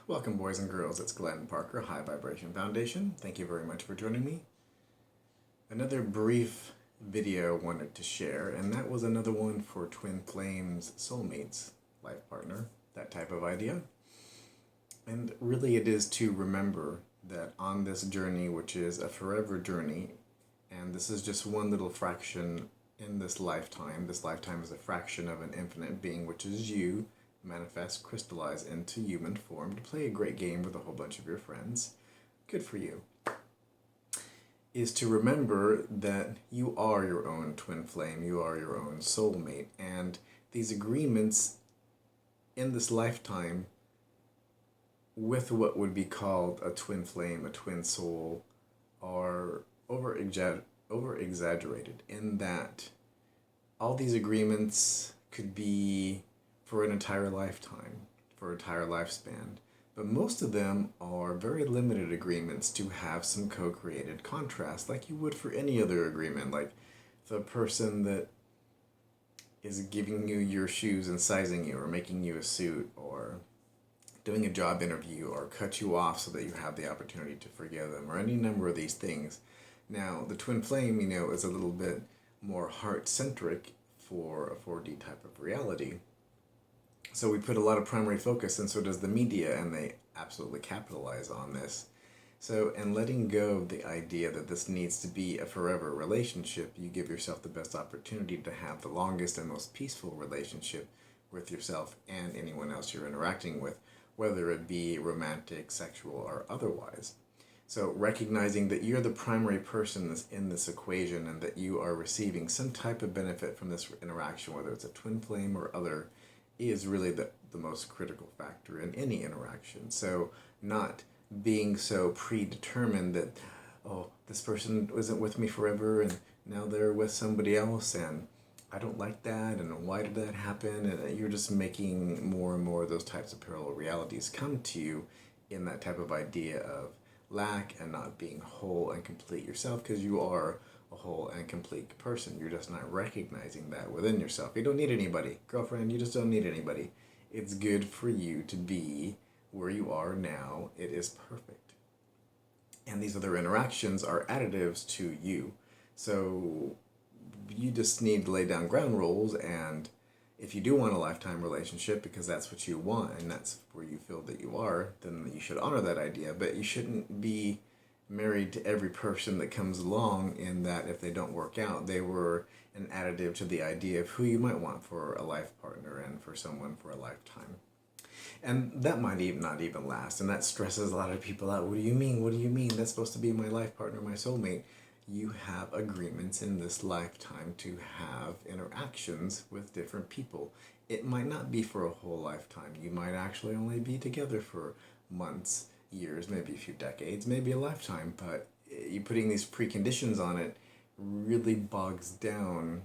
Welcome, boys and girls. It's Glenn Parker, High Vibration Foundation. Thank you very much for joining me. Another brief video I wanted to share, and that was another one for twin flames, soulmates, life partner, that type of idea. And really it is to remember that on this journey, which is a forever journey, and this is just one little fraction in this lifetime. This lifetime is a fraction of an infinite being, which is you, manifest, crystallize into human form to play a great game with a whole bunch of your friends. Good for you. Is to remember that you are your own twin flame, you are your own soulmate, and these agreements in this lifetime with what would be called a twin flame, a twin soul, are over-exaggerated in that all these agreements could be for an entire lifetime, for an entire lifespan. But most of them are very limited agreements to have some co-created contrast, like you would for any other agreement, like the person that is giving you your shoes and sizing you, or making you a suit, or doing a job interview, or cut you off so that you have the opportunity to forgive them, or any number of these things. Now, the twin flame, is a little bit more heart-centric for a 4D type of reality. So we put a lot of primary focus, and so does the media, and they absolutely capitalize on this. So in letting go of the idea that this needs to be a forever relationship, you give yourself the best opportunity to have the longest and most peaceful relationship with yourself and anyone else you're interacting with, whether it be romantic, sexual, or otherwise. So recognizing that you're the primary person that's in this equation and that you are receiving some type of benefit from this interaction, whether it's a twin flame or other, is really the most critical factor in any interaction. So not being so predetermined that, oh, this person isn't with me forever and now they're with somebody else and I don't like that and why did that happen? And you're just making more and more of those types of parallel realities come to you in that type of idea of lack and not being whole and complete yourself, because you are a whole and complete person. You're just not recognizing that within yourself. You don't need anybody. Girlfriend, you just don't need anybody. It's good for you to be where you are now. It is perfect. And these other interactions are additives to you. So you just need to lay down ground rules, and if you do want a lifetime relationship because that's what you want and that's where you feel that you are, then you should honor that idea. But you shouldn't be married to every person that comes along, in that if they don't work out, they were an additive to the idea of who you might want for a life partner and for someone for a lifetime. And that might even not even last, and that stresses a lot of people out. What do you mean? What do you mean? That's supposed to be my life partner, my soulmate. You have agreements in this lifetime to have interactions with different people. It might not be for a whole lifetime. You might actually only be together for months, years, maybe a few decades, maybe a lifetime, but you putting these preconditions on it really bogs down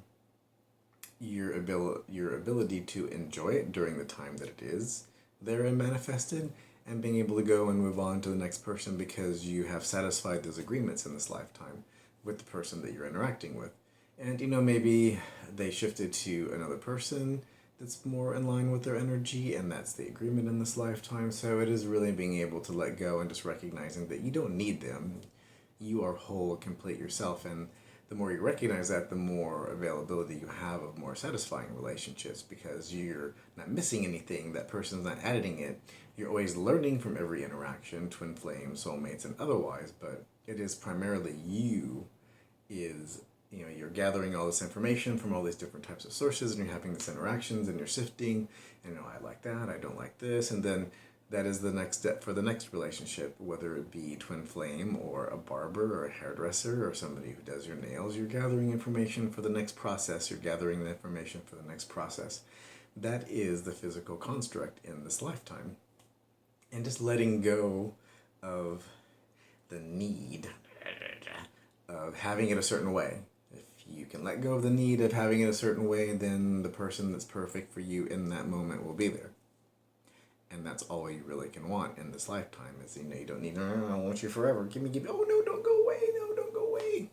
your ability to enjoy it during the time that it is there and manifested, and being able to go and move on to the next person because you have satisfied those agreements in this lifetime with the person that you're interacting with. And maybe they shifted to another person that's more in line with their energy, and that's the agreement in this lifetime. So it is really being able to let go and just recognizing that you don't need them. You are whole, complete yourself, and the more you recognize that, the more availability you have of more satisfying relationships, because you're not missing anything, that person's not adding it. You're always learning from every interaction, twin flames, soulmates, and otherwise, but it is primarily you is, you're gathering all this information from all these different types of sources, and you're having these interactions, and you're sifting, and I like that, I don't like this, and then that is the next step for the next relationship, whether it be twin flame or a barber or a hairdresser or somebody who does your nails. You're gathering information for the next process. You're gathering the information for the next process. That is the physical construct in this lifetime. And just letting go of the need of having it a certain way. If you can let go of the need of having it a certain way, then the person that's perfect for you in that moment will be there. And that's all you really can want in this lifetime is, you don't need, I want you forever. Give me, oh no, don't go away, no, don't go away.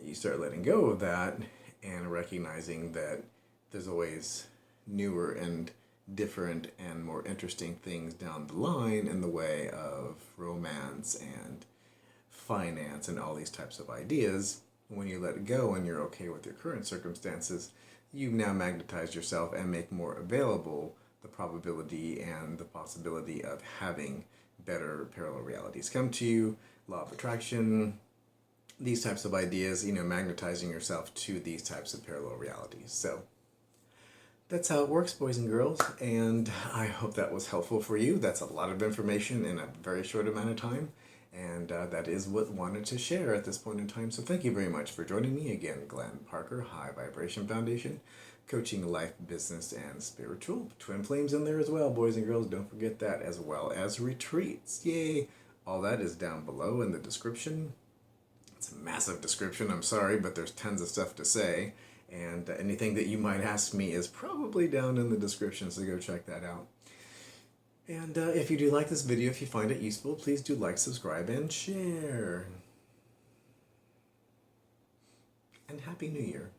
You start letting go of that and recognizing that there's always newer and different and more interesting things down the line in the way of romance and finance and all these types of ideas. When you let it go and you're okay with your current circumstances, you now magnetize yourself and make more available the probability and the possibility of having better parallel realities come to you, law of attraction, these types of ideas, magnetizing yourself to these types of parallel realities. So that's how it works, boys and girls, and I hope that was helpful for you. That's a lot of information in a very short amount of time, and that is what I wanted to share at this point in time. So thank you very much for joining me again, Glenn Parker, High Vibration Foundation, coaching life, business, and spiritual. Twin flames in there as well, boys and girls. Don't forget that, as well as retreats. Yay! All that is down below in the description. It's a massive description, I'm sorry, but there's tons of stuff to say. And anything that you might ask me is probably down in the description, so go check that out. And if you do like this video, if you find it useful, please do like, subscribe, and share. And Happy New Year.